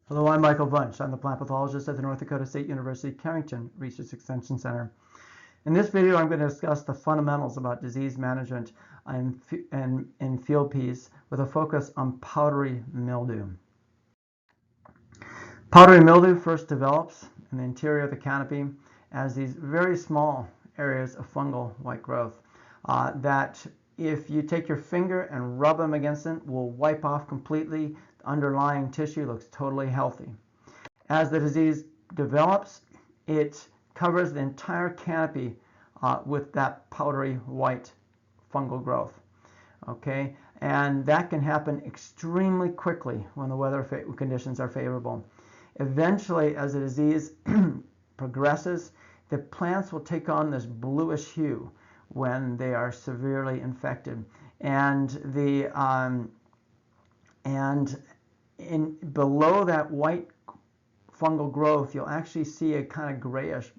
Hello, I'm Michael Bunch. I'm the plant pathologist at the North Dakota State University Carrington Research Extension Center. In this video, I'm going to discuss the fundamentals about disease management in field peas with a focus on powdery mildew. Powdery mildew first develops in the interior of the canopy as these very small areas of fungal white growth that if you take your finger and rub them against it will wipe off completely. The underlying tissue looks totally healthy. As the disease develops, it covers the entire canopy with that powdery white fungal growth. Okay, and that can happen extremely quickly when the weather conditions are favorable. Eventually, as the disease progresses, the plants will take on this bluish hue when they are severely infected, and below that white fungal growth, you'll actually see a kind of grayish,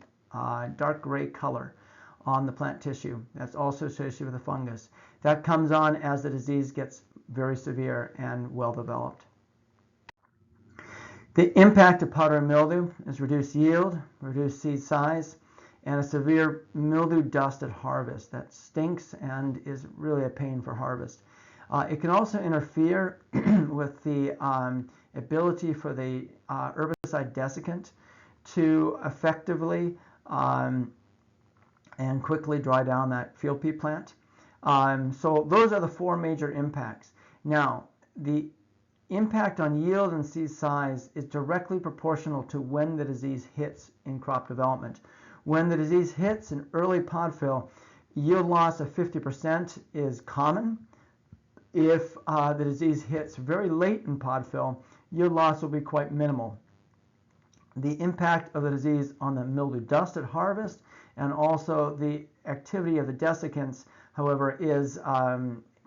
dark gray color on the plant tissue. That's also associated with the fungus. That comes on as the disease gets very severe and well developed. The impact of powdery mildew is reduced yield, reduced seed size, and a severe mildew dust at harvest that stinks and is really a pain for harvest. It can also interfere with the ability for the herbicide desiccant to effectively and quickly dry down that field pea plant. So those are the four major impacts. Now, the impact on yield and seed size is directly proportional to when the disease hits in crop development. When the disease hits in early pod fill, yield loss of 50% is common. If the disease hits very late in pod fill, yield loss will be quite minimal. The impact of the disease on the mildew dust at harvest and also the activity of the desiccants, however, is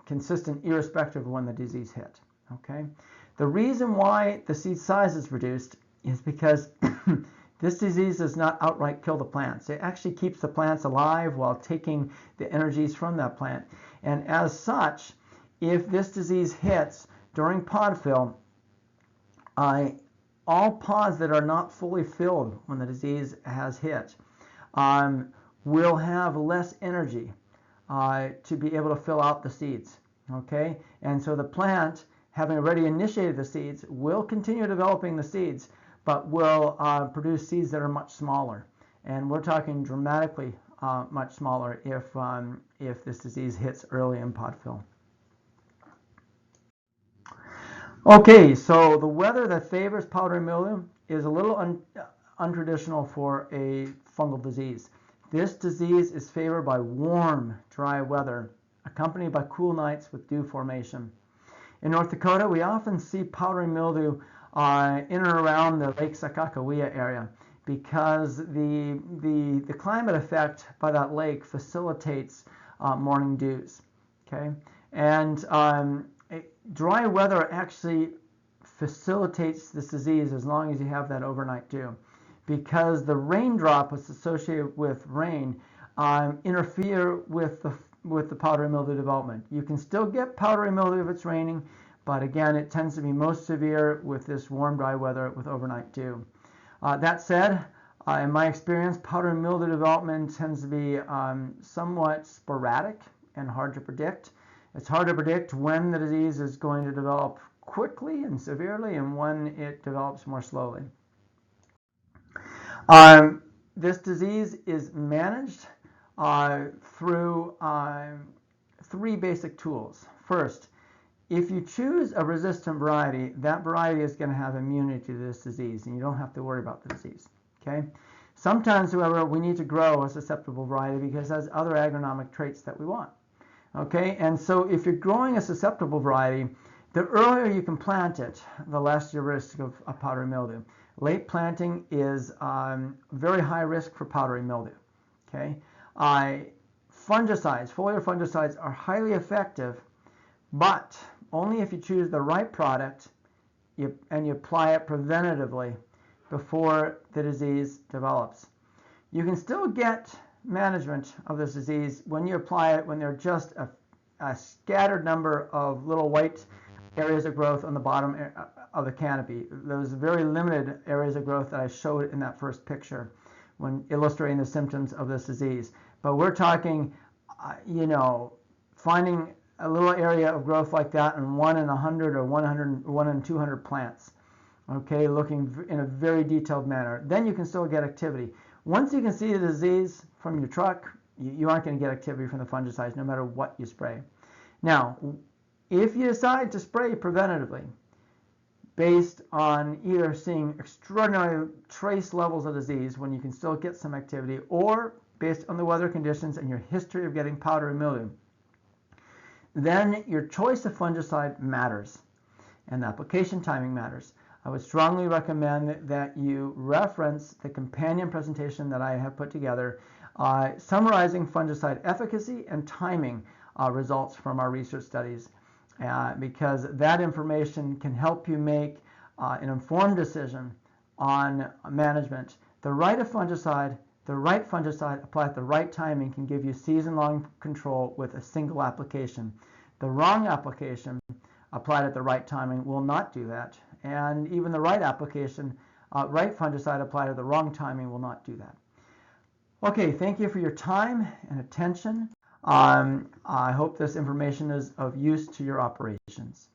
consistent irrespective of when the disease hit. Okay? The reason why the seed size is reduced is because this disease does not outright kill the plants. It actually keeps the plants alive while taking the energies from that plant. And as such, if this disease hits during pod fill, all pods that are not fully filled when the disease has hit will have less energy to be able to fill out the seeds. Okay? And so the plant, having already initiated the seeds, will continue developing the seeds, but will produce seeds that are much smaller. And we're talking dramatically much smaller if this disease hits early in pod fill. Okay, so the weather that favors powdery mildew is a little untraditional for a fungal disease. This disease is favored by warm, dry weather, accompanied by cool nights with dew formation. In North Dakota, we often see powdery mildew in and around the Lake Sakakawea area because the climate effect by that lake facilitates morning dews. Okay, and dry weather actually facilitates this disease as long as you have that overnight dew, because the raindrop that's associated with rain interfere with the powdery mildew development. You can still get powdery mildew if it's raining, but again, it tends to be most severe with this warm, dry weather with overnight dew. That said, in my experience, powdery mildew development tends to be somewhat sporadic and hard to predict. It's hard to predict when the disease is going to develop quickly and severely and when it develops more slowly. This disease is managed through three basic tools. First, if you choose a resistant variety, that variety is going to have immunity to this disease, and you don't have to worry about the disease. Okay? Sometimes, however, we need to grow a susceptible variety because it has other agronomic traits that we want. Okay, and so if you're growing a susceptible variety, the earlier you can plant it, the less your risk of powdery mildew. Late planting is very high risk for powdery mildew. Okay, fungicides, foliar fungicides are highly effective, but only if you choose the right product and you apply it preventatively before the disease develops. You can still get management of this disease when you apply it when there are just a scattered number of little white areas of growth on the bottom of the canopy, those very limited areas of growth that I showed in that first picture when illustrating the symptoms of this disease. But we're talking, finding a little area of growth like that in 1 in 100 or 1 in 200 plants. Okay, looking in a very detailed manner. Then you can still get activity. Once you can see the disease from your truck, you aren't going to get activity from the fungicides no matter what you spray. Now, if you decide to spray preventatively, based on either seeing extraordinary trace levels of disease when you can still get some activity, or based on the weather conditions and your history of getting powdery mildew, then your choice of fungicide matters and the application timing matters. I would strongly recommend that you reference the companion presentation that I have put together summarizing fungicide efficacy and timing results from our research studies, because that information can help you make an informed decision on management. The right fungicide applied at the right timing can give you season-long control with a single application. The wrong application applied at the right timing will not do that. And even the right application, right fungicide applied at the wrong timing will not do that. Okay, thank you for your time and attention. I hope this information is of use to your operations.